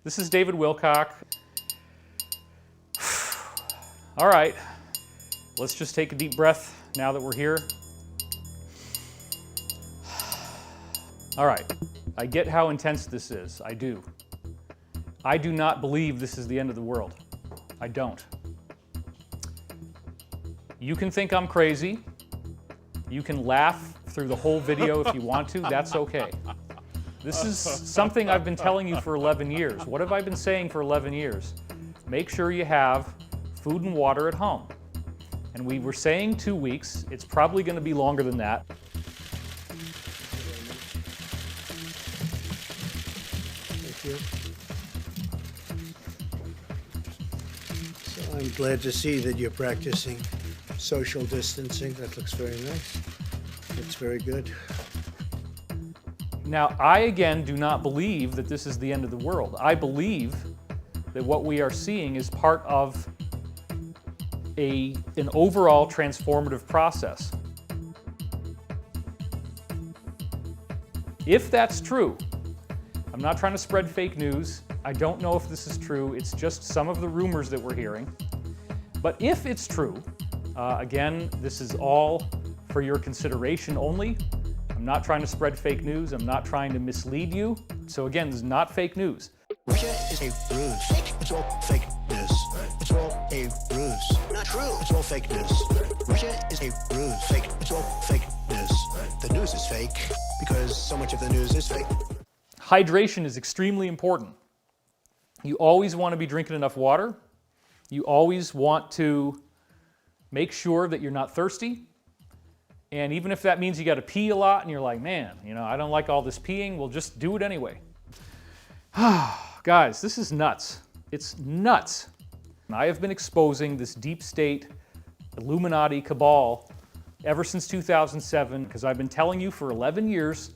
This is David Wilcock. All right, let's just take a deep breath now that we're here. All right, I get how intense this is, I do. I do not believe this is the end of the world. I don't. You can think I'm crazy. You can laugh through the whole video if you want to, that's okay. This is something I've been telling you for 11 years. What have I been saying for 11 years? Make sure you have food and water at home. And we were saying 2 weeks. It's probably going to be longer than that. Thank you. So I'm glad to see that you're practicing social distancing. That looks very nice. It's very good. Now, I again do not believe that this is the end of the world. I believe that what we are seeing is part of an overall transformative process. If that's true, I'm not trying to spread fake news. I don't know if this is true. It's just some of the rumors that we're hearing. But if it's true, again, this is all for your consideration only. I'm not trying to spread fake news. I'm not trying to mislead you. So again, this is not fake news. Russia is a ruse. It's all fake news. It's all a ruse. Not true. It's all fake news. Russia is a ruse. Fake. It's all fake news. The news is fake because so much of the news is fake. Hydration is extremely important. You always want to be drinking enough water. You always want to make sure that you're not thirsty. And even if that means you got to pee a lot and you're like, man, you know, I don't like all this peeing, well, just do it anyway. Guys, this is nuts. It's nuts. I have been exposing this deep state Illuminati cabal ever since 2007 because I've been telling you for 11 years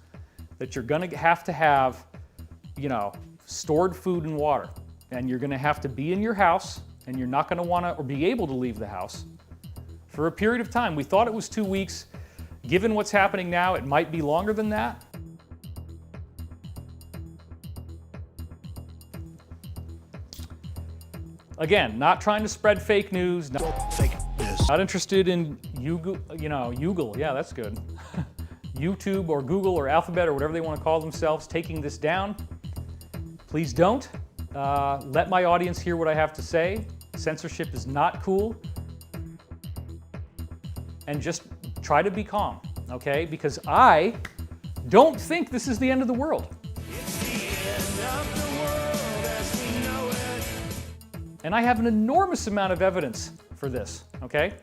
that you're going to have, you know, stored food and water. And you're going to have to be in your house and you're not going to want to or be able to leave the house for a period of time. We thought it was 2 weeks. Given what's happening now, it might be longer than that. Again, not trying to spread fake news. Not interested in Google, yeah, that's good. YouTube or Google or Alphabet or whatever they want to call themselves, taking this down. Please don't. Let my audience hear what I have to say. Censorship is not cool. And just try to be calm, okay? Because I don't think this is the end of the world. It's the end of the world as we know it. And I have an enormous amount of evidence for this, okay?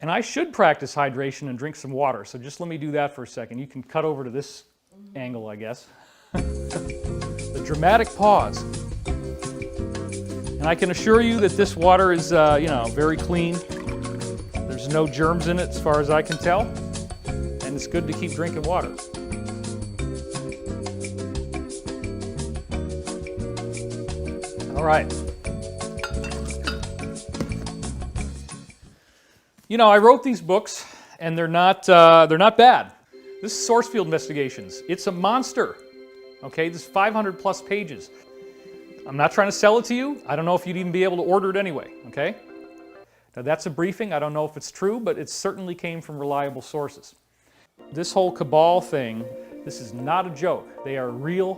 And I should practice hydration and drink some water, so just let me do that for a second. You can cut over to this angle, I guess. The dramatic pause. And I can assure you that this water is, very clean. There's no germs in it as far as I can tell, and it's good to keep drinking water. All right. You know, I wrote these books, and they're not bad. This is Source Field Investigations. It's a monster. Okay, this is 500 plus pages. I'm not trying to sell it to you. I don't know if you'd even be able to order it anyway. Okay. Now that's a briefing. I don't know if it's true, but it certainly came from reliable sources. This whole cabal thing, this is not a joke. They are real.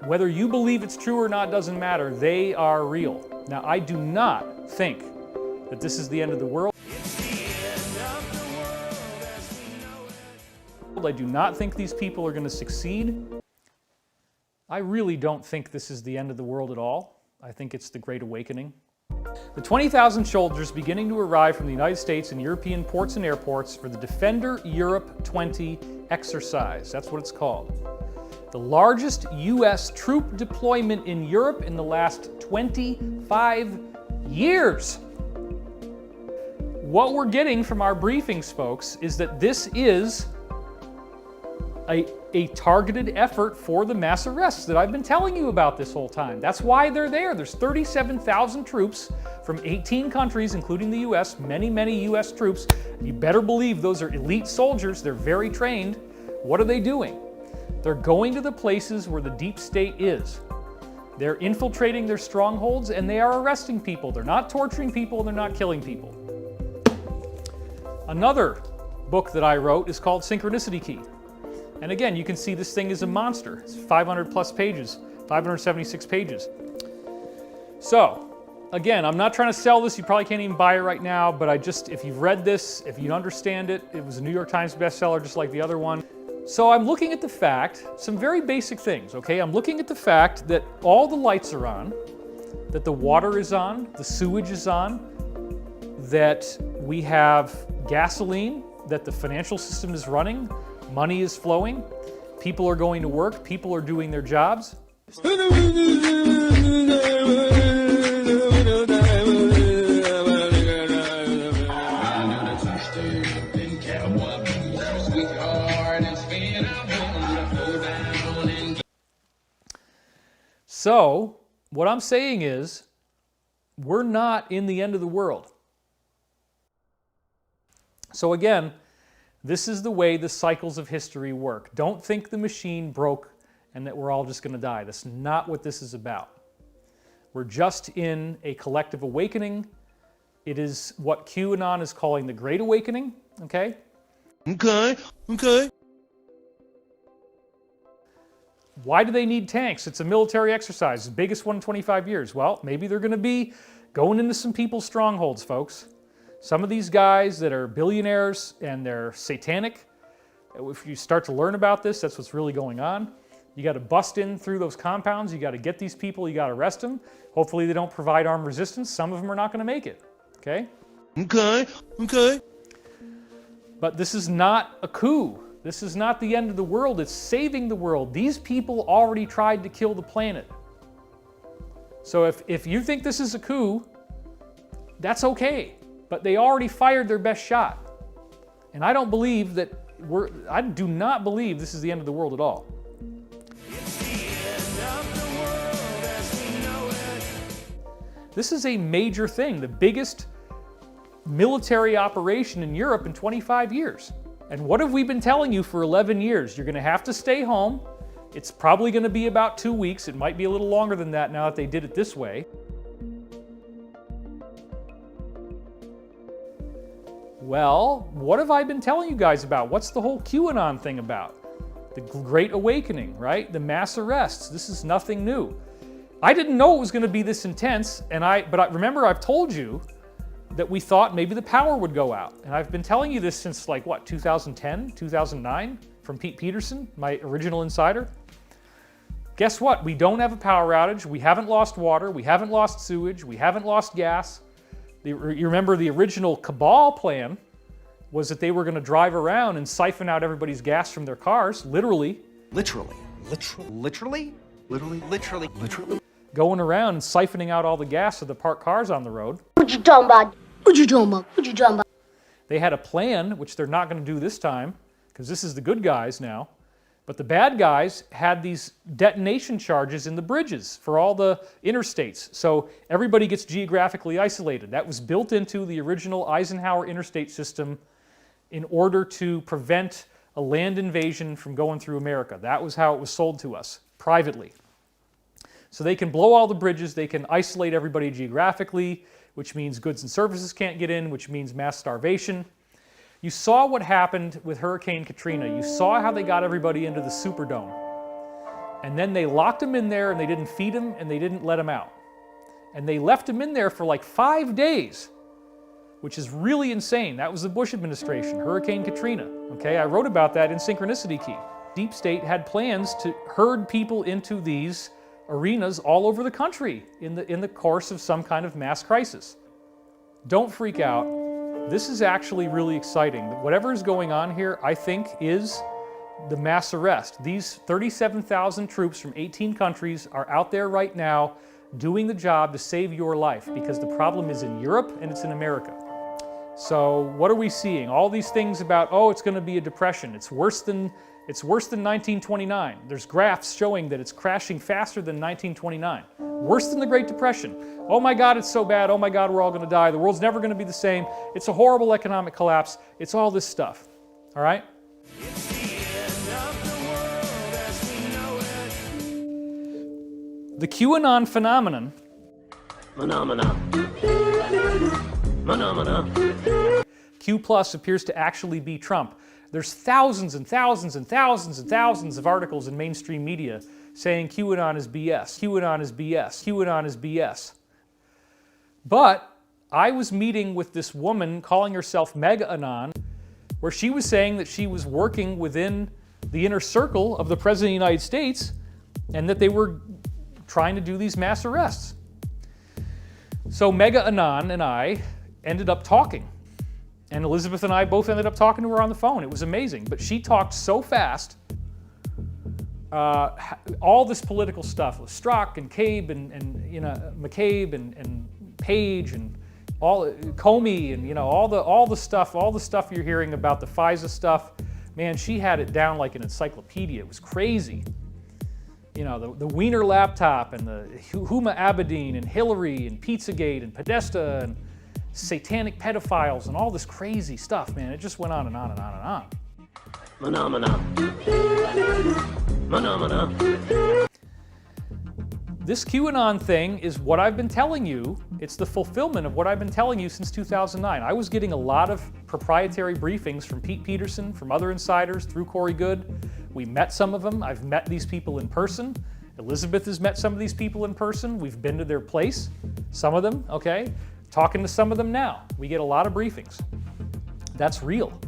Whether you believe it's true or not doesn't matter. They are real. Now I do not think that this is the end of the world. It's the end of the world as we know it. I do not think these people are going to succeed. I really don't think this is the end of the world at all. I think it's the Great Awakening. The 20,000 soldiers beginning to arrive from the United States and European ports and airports for the Defender Europe 20 exercise. That's what it's called. The largest U.S. troop deployment in Europe in the last 25 years. What we're getting from our briefings, folks, is that this is a targeted effort for the mass arrests that I've been telling you about this whole time. That's why they're there. There's 37,000 troops from 18 countries, including the US, many US troops. You better believe those are elite soldiers. They're very trained. What are they doing? They're going to the places where the deep state is. They're infiltrating their strongholds and they are arresting people. They're not torturing people, they're not killing people. Another book that I wrote is called Synchronicity Key. And again, you can see this thing is a monster. It's 500 plus pages, 576 pages. So, again, I'm not trying to sell this. You probably can't even buy it right now, but if you've read this, if you understand it, it was a New York Times bestseller just like the other one. So I'm looking at the fact, some very basic things, okay? I'm looking at the fact that all the lights are on, that the water is on, the sewage is on, that we have gasoline, that the financial system is running, money is flowing, people are going to work, people are doing their jobs. So, what I'm saying is, we're not in the end of the world. So again, this is the way the cycles of history work. Don't think the machine broke and that we're all just going to die. That's not what this is about. We're just in a collective awakening. It is what QAnon is calling the Great Awakening, okay? Okay. Why do they need tanks? It's a military exercise, the biggest one in 25 years. Well, maybe they're going to be going into some people's strongholds, folks. Some of these guys that are billionaires and they're satanic, if you start to learn about this, that's what's really going on. You got to bust in through those compounds. You got to get these people. You got to arrest them. Hopefully they don't provide armed resistance. Some of them are not going to make it, okay? Okay. But this is not a coup. This is not the end of the world. It's saving the world. These people already tried to kill the planet. So if you think this is a coup, that's okay. But they already fired their best shot. And I don't believe that I do not believe this is the end of the world at all. It's the end of the world as we know it. This is a major thing, the biggest military operation in Europe in 25 years. And what have we been telling you for 11 years? You're going to have to stay home. It's probably going to be about 2 weeks. It might be a little longer than that now that they did it this way. Well, what have I been telling you guys about? What's the whole QAnon thing about? The Great Awakening, right? The mass arrests. This is nothing new. I didn't know it was going to be this intense, but remember I've told you that we thought maybe the power would go out. And I've been telling you this since 2010, 2009, from Pete Peterson, my original insider. Guess what? We don't have a power outage. We haven't lost water. We haven't lost sewage. We haven't lost gas. You remember the original cabal plan was that they were going to drive around and siphon out everybody's gas from their cars, literally. Literally. Going around and siphoning out all the gas of the parked cars on the road. What you talking about? What you talking about? What you talking about? They had a plan, which they're not going to do this time, because this is the good guys now. But the bad guys had these detonation charges in the bridges for all the interstates. So everybody gets geographically isolated. That was built into the original Eisenhower interstate system in order to prevent a land invasion from going through America. That was how it was sold to us, privately. So they can blow all the bridges, they can isolate everybody geographically, which means goods and services can't get in, which means mass starvation. You saw what happened with Hurricane Katrina. You saw how they got everybody into the Superdome. And then they locked them in there and they didn't feed them and they didn't let them out. And they left them in there for 5 days, which is really insane. That was the Bush administration, Hurricane Katrina. Okay, I wrote about that in Synchronicity Key. Deep State had plans to herd people into these arenas all over the country in the course of some kind of mass crisis. Don't freak out. This is actually really exciting. Whatever is going on here, I think, is the mass arrest. These 37,000 troops from 18 countries are out there right now doing the job to save your life, because the problem is in Europe and it's in America. So what are we seeing? All these things about, oh, it's going to be a depression. It's worse than 1929. There's graphs showing that it's crashing faster than 1929. Worse than the Great Depression. Oh my God, it's so bad. Oh my God, we're all going to die. The world's never going to be the same. It's a horrible economic collapse. It's all this stuff. All right? It's the end of the world The QAnon phenomenon Q plus appears to actually be Trump. There's thousands and thousands and thousands and thousands of articles in mainstream media saying QAnon is BS, QAnon is BS, QAnon is BS. But I was meeting with this woman calling herself Mega Anon, where she was saying that she was working within the inner circle of the President of the United States and that they were trying to do these mass arrests. So Mega Anon and I ended up talking. And Elizabeth and I both ended up talking to her on the phone. It was amazing. But she talked so fast. All this political stuff with Strzok and Cabe and McCabe and Page and all Comey and all the stuff you're hearing about the FISA stuff. Man, she had it down like an encyclopedia. It was crazy. The Wiener laptop and the Huma Abedin and Hillary and Pizzagate and Podesta and satanic pedophiles and all this crazy stuff, man. It just went on and on and on and on. This QAnon thing is what I've been telling you. It's the fulfillment of what I've been telling you since 2009. I was getting a lot of proprietary briefings from Pete Peterson, from other insiders, through Corey Good. We met some of them. I've met these people in person. Elizabeth has met some of these people in person. We've been to their place, some of them, okay? Talking to some of them now. We get a lot of briefings. That's real.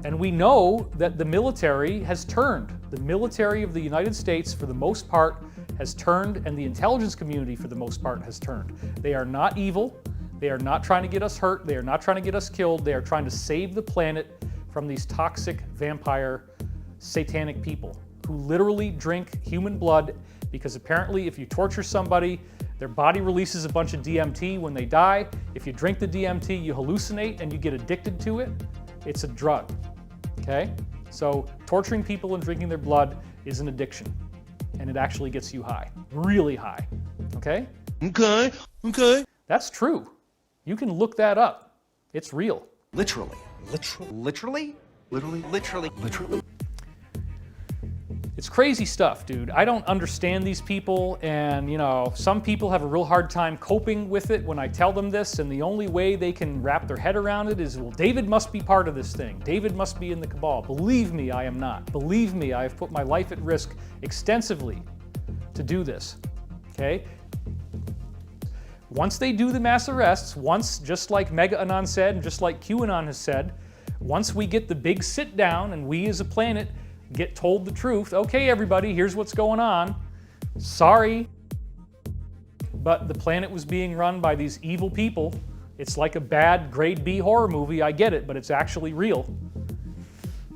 And we know that the military has turned. The military of the United States, for the most part, has turned, and the intelligence community, for the most part, has turned. They are not evil. They are not trying to get us hurt. They are not trying to get us killed. They are trying to save the planet from these toxic, vampire, satanic people who literally drink human blood, because apparently if you torture somebody, their body releases a bunch of DMT when they die. If you drink the DMT, you hallucinate and you get addicted to it. It's a drug, okay? So torturing people and drinking their blood is an addiction, and it actually gets you high, really high, okay? Okay. That's true. You can look that up. It's real. Literally. Literally? It's crazy stuff, dude. I don't understand these people, and some people have a real hard time coping with it when I tell them this, and the only way they can wrap their head around it is, well, David must be part of this thing. David must be in the cabal. Believe me, I am not. Believe me, I have put my life at risk extensively to do this, okay? Once they do the mass arrests, once, just like Mega Anon said, and just like QAnon has said, once we get the big sit down and we as a planet get told the truth, okay, everybody, here's what's going on. Sorry, but the planet was being run by these evil people. It's like a bad grade B horror movie, I get it, but it's actually real.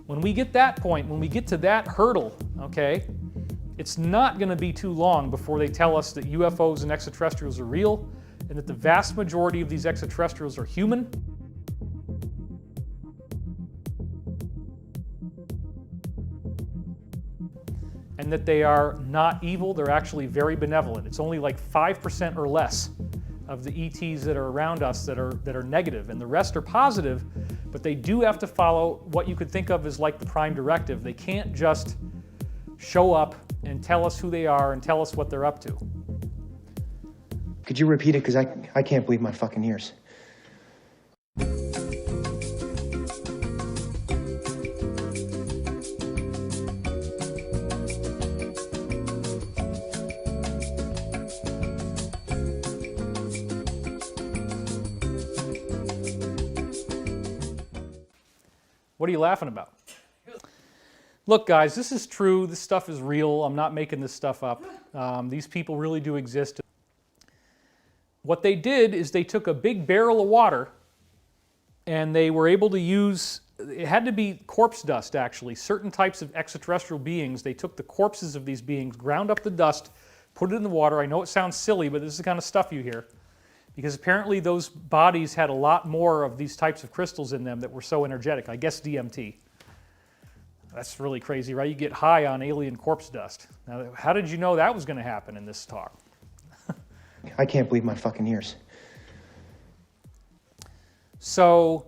When we get that point, when we get to that hurdle, okay, it's not going to be too long before they tell us that UFOs and extraterrestrials are real, and that the vast majority of these extraterrestrials are human. And that they are not evil, they're actually very benevolent. It's only like 5% or less of the ETs that are around us that are negative, and the rest are positive, but they do have to follow what you could think of as like the prime directive. They can't just show up and tell us who they are and tell us what they're up to. Could you repeat it? Because I can't believe my fucking ears. What are you laughing about? Look, guys, this is true. This stuff is real. I'm not making this stuff up. These people really do exist. What they did is they took a big barrel of water and they were able to use, it had to be corpse dust actually, certain types of extraterrestrial beings. They took the corpses of these beings, ground up the dust, put it in the water. I know it sounds silly, but this is the kind of stuff you hear. Because apparently those bodies had a lot more of these types of crystals in them that were so energetic. I guess DMT. That's really crazy, right? You get high on alien corpse dust. Now, how did you know that was going to happen in this talk? I can't believe my fucking ears. So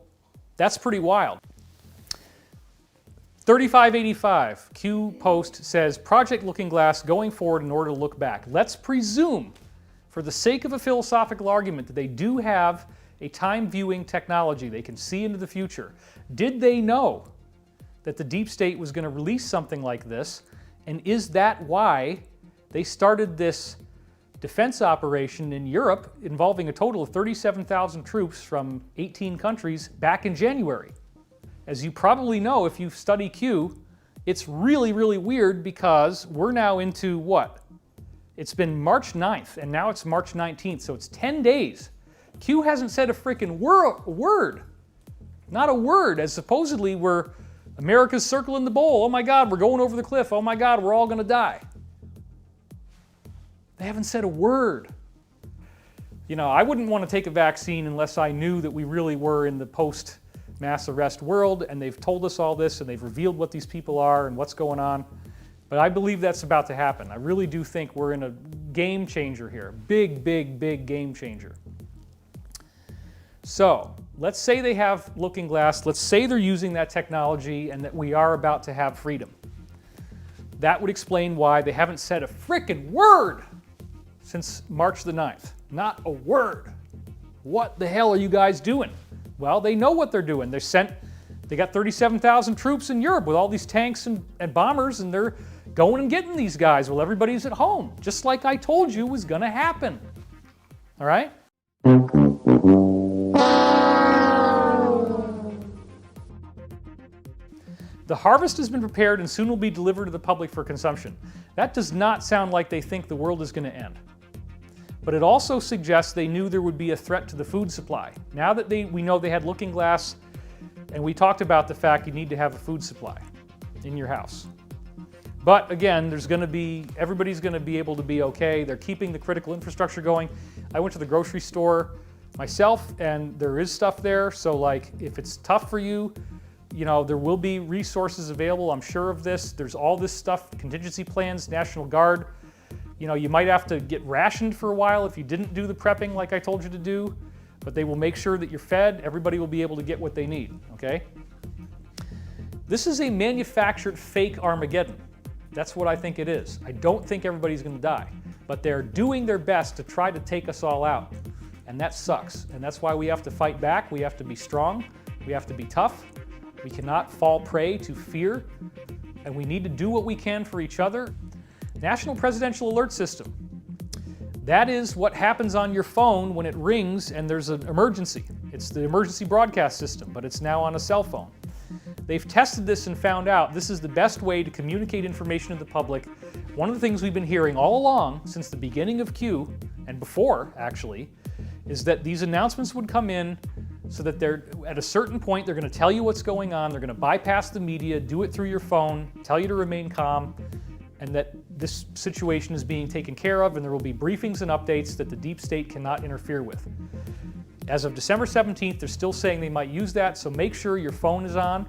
that's pretty wild. 3585, Q post says, Project Looking Glass going forward in order to look back. Let's presume, for the sake of a philosophical argument, that they do have a time viewing technology. They can see into the future. Did they know that the deep state was going to release something like this? And is that why they started this defense operation in Europe involving a total of 37,000 troops from 18 countries back in January? As you probably know if you study Q, it's really, really weird because we're now into what? It's been March 9th and now it's March 19th, so it's 10 days. Q hasn't said a freaking word. Not a word, as supposedly we're America's circling the bowl. Oh my God, we're going over the cliff. Oh my God, we're all going to die. They haven't said a word. You know, I wouldn't want to take a vaccine unless I knew that we really were in the post-mass arrest world, and they've told us all this, and they've revealed what these people are and what's going on. But I believe that's about to happen. I really do think we're in a game changer here. Big, big, big game changer. So, let's say they have Looking Glass. Let's say they're using that technology and that we are about to have freedom. That would explain why they haven't said a frickin' word since March the 9th. Not a word. What the hell are you guys doing? Well, they know what they're doing. They got 37,000 troops in Europe with all these tanks and bombers, and they're going and getting these guys while everybody's at home, just like I told you was going to happen. All right? The harvest has been prepared and soon will be delivered to the public for consumption. That does not sound like they think the world is going to end. But it also suggests they knew there would be a threat to the food supply. Now that we know they had Looking Glass, and we talked about the fact you need to have a food supply in your house. But again, everybody's going to be able to be okay. They're keeping the critical infrastructure going. I went to the grocery store myself, and there is stuff there. So like, if it's tough for you, you know, there will be resources available. I'm sure of this. There's all this stuff, contingency plans, National Guard. You know, you might have to get rationed for a while if you didn't do the prepping like I told you to do, but they will make sure that you're fed. Everybody will be able to get what they need, okay? This is a manufactured fake Armageddon. That's what I think it is. I don't think everybody's going to die, but they're doing their best to try to take us all out, and that sucks. And that's why we have to fight back. We have to be strong. We have to be tough. We cannot fall prey to fear, and we need to do what we can for each other. National Presidential Alert System. That is what happens on your phone when it rings and there's an emergency. It's the emergency broadcast system, but it's now on a cell phone. They've tested this and found out this is the best way to communicate information to the public. One of the things we've been hearing all along since the beginning of Q, and before actually, is that these announcements would come in so that at a certain point they're going to tell you what's going on, they're going to bypass the media, do it through your phone, tell you to remain calm, and that this situation is being taken care of, and there will be briefings and updates that the deep state cannot interfere with. As of December 17th, they're still saying they might use that, so make sure your phone is on,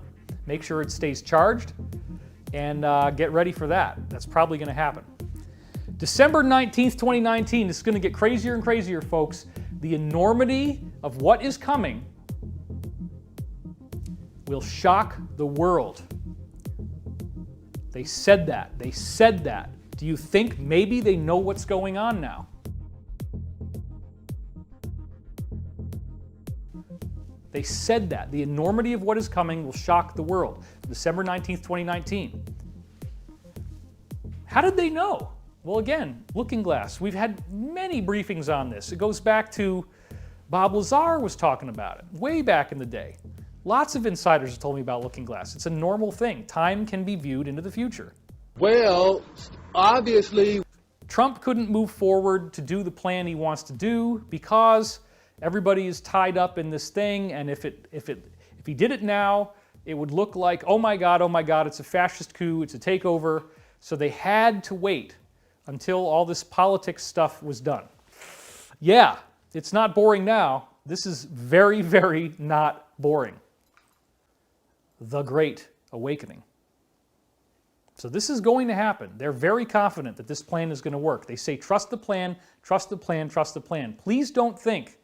make sure it stays charged, and get ready for that. That's probably going to happen. December 19th, 2019, this is going to get crazier and crazier, folks. The enormity of what is coming will shock the world. They said that. They said that. Do you think maybe they know what's going on now? They said that. The enormity of what is coming will shock the world. December 19th, 2019. How did they know? Well, again, Looking Glass. We've had many briefings on this. It goes back to Bob Lazar was talking about it way back in the day. Lots of insiders have told me about Looking Glass. It's a normal thing. Time can be viewed into the future. Well, obviously, Trump couldn't move forward to do the plan he wants to do because everybody is tied up in this thing, and if he did it now, it would look like, oh my God, it's a fascist coup, it's a takeover. So they had to wait until all this politics stuff was done. Yeah, it's not boring now. This is very, very not boring. The Great Awakening. So this is going to happen. They're very confident that this plan is going to work. They say, trust the plan, trust the plan, trust the plan. Please don't think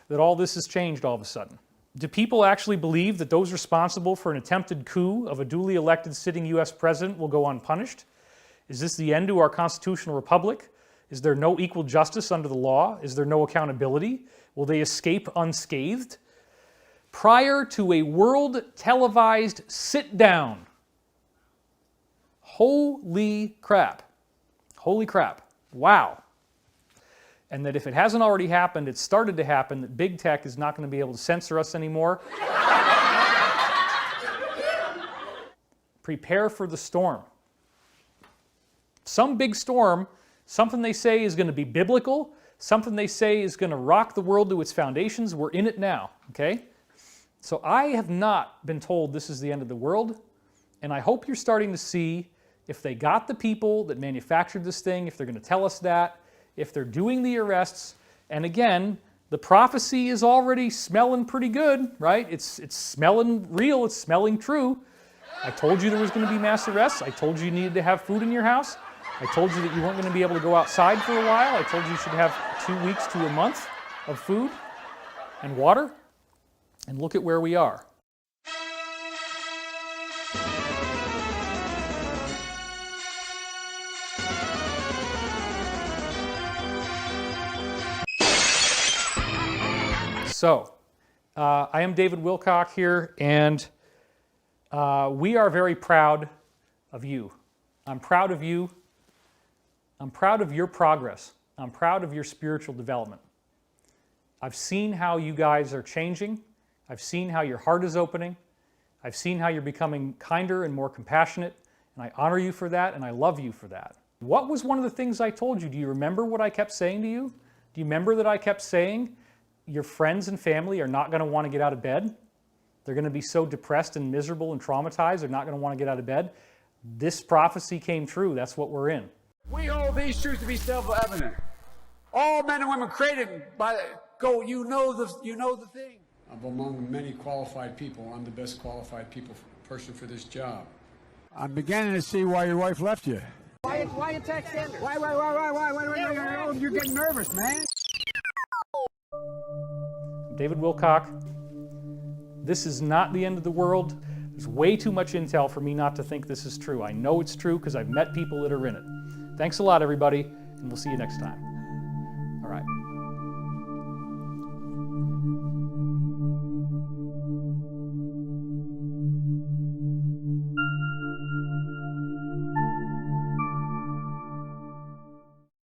that all this has changed all of a sudden. Do people actually believe that those responsible for an attempted coup of a duly elected sitting U.S. president will go unpunished? Is this the end to our constitutional republic? Is there no equal justice under the law? Is there no accountability? Will they escape unscathed? Prior to a world televised sit-down. Holy crap. Holy crap. Wow. And that if it hasn't already happened, it's started to happen, that big tech is not going to be able to censor us anymore. Prepare for the storm. Some big storm, something they say is going to be biblical, something they say is going to rock the world to its foundations. We're in it now, okay? So I have not been told this is the end of the world, and I hope you're starting to see if they got the people that manufactured this thing, if they're going to tell us that, if they're doing the arrests. And again, the prophecy is already smelling pretty good, right? It's smelling real, it's smelling true. I told you there was going to be mass arrests. I told you you needed to have food in your house. I told you that you weren't going to be able to go outside for a while. I told you you should have 2 weeks to a month of food and water. And look at where we are. So, I am David Wilcock here, and we are very proud of you. I'm proud of you. I'm proud of your progress. I'm proud of your spiritual development. I've seen how you guys are changing. I've seen how your heart is opening. I've seen how you're becoming kinder and more compassionate, and I honor you for that, and I love you for that. What was one of the things I told you? Do you remember what I kept saying to you? Do you remember that I kept saying your friends and family are not going to want to get out of bed? They're going to be so depressed and miserable and traumatized, they're not going to want to get out of bed. This prophecy came true. That's what we're in. We hold these truths to be self-evident. All men and women created by go. You know the thing. Among many qualified people, I'm the best qualified person for this job. I'm beginning to see why your wife left you. Why you text in? Why? You're getting nervous, man. David Wilcock. This is not the end of the world. There's way too much intel for me not to think this is true. I know it's true because I've met people that are in it. Thanks a lot, everybody, and we'll see you next time.